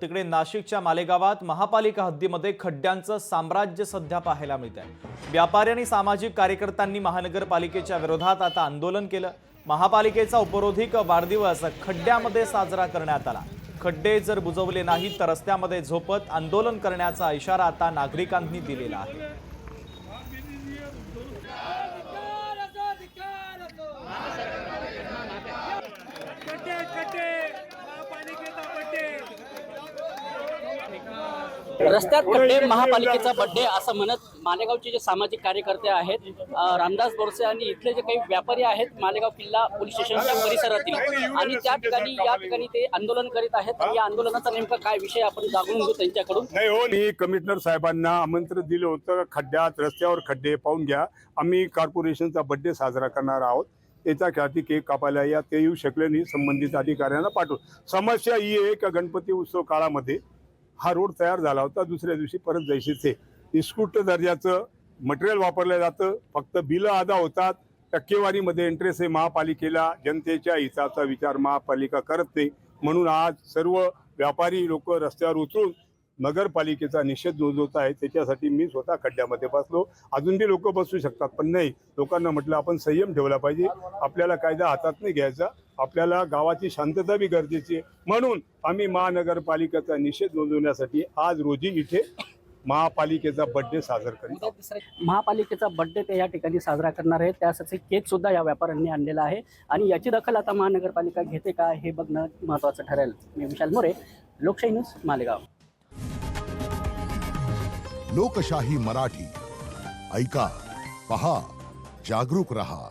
तिकडे नाशिकच्या मालेगावात महापालिका हद्दीमध्ये खड्ड्यांचं साम्राज्य सध्या पाहायला मिळत आहे। व्यापारी आणि सामाजिक कार्यकर्त्यांनी महानगरपालिकेच्या विरोधात आता आंदोलन केलं। महापालिकेचा उपरोधिक वाढदिवस खड्ड्यामध्ये साजरा करण्यात आला। खड्डे जर बुजवले नाहीत तर रस्त्यामध्ये झोपत आंदोलन करण्याचा इशारा आता नागरिकांनी दिलेला आहे। रस्त्यात खड्डे महापालिकेचा बड्डे असं म्हणत मालेगावचे जे सामाजिक कार्यकर्ते आहेत रामदास बोरसे आणि इथले जे काही व्यापारी आहेत मालेगाव किल्ला पोलीस स्टेशनच्या परिसरातील आणि या ठिकाणी ते आंदोलन करीत आहेत। आणि या आंदोलनाचा नेमका काय विषय आपण जाणून घेऊ त्यांच्याकडून। नाही हो, मी कमिशनर साहेबांना आमंत्रण दिलं होतं। खड्ड्यात रस्त्यावर खड्डे पाहून घ्या, आम्ही कॉर्पोरेशनचा बड्डे साजरा करणार आहोत, त्याच्यासाठी केक कापायला या, ते येऊ शकले नाही, संबंधित अधिकाऱ्यांना पाठवू। समस्या ही आहे की गणपती उत्सव काळामध्ये हा रोड तयार झाला होता, दुसऱ्या दिवशी परत जैसे ते निष्कृष्ट दर्जाचं मटेरियल वापरलं जातं, फक्त बिलं अदा होतात, टक्केवारीमध्ये इंटरेस्ट आहे महापालिकेला, जनतेच्या हिताचा विचार महापालिका करत नाही। म्हणून आज सर्व व्यापारी लोक रस्त्यावर उतरून नगरपालिकेचा निषेध नोंदवत आहे। त्याच्यासाठी मी स्वतः खड्ड्यामध्ये बसलो, अजून बी लोक बसू शकतात, पण नाही, लोकांना म्हटलं आपण संयम ठेवला पाहिजे, आपल्याला कायदा हातात नाही घ्यायचा, आपल्याला गावाची शांतता बी गरजेची आहे। म्हणून आम्ही महानगरपालिकेचा निषेध नोंदवण्यासाठी आज रोजी इथे महापालिकेचा बड्डे साजरा करीत आहोत। महापालिकेचा बड्डे ते या ठिकाणी साजरा करणार आहे, त्यासाठी केक सुद्धा या व्यापाऱ्यांनी आणलेला आहे आणि याची दखल आता महानगरपालिका घेते का हे बघणं महत्त्वाचं ठरेल। मी विशाल मोरे, लोकशाही न्यूज, मालेगाव। लोकशाही मराठी ऐका, पहा, जागरूक रहा।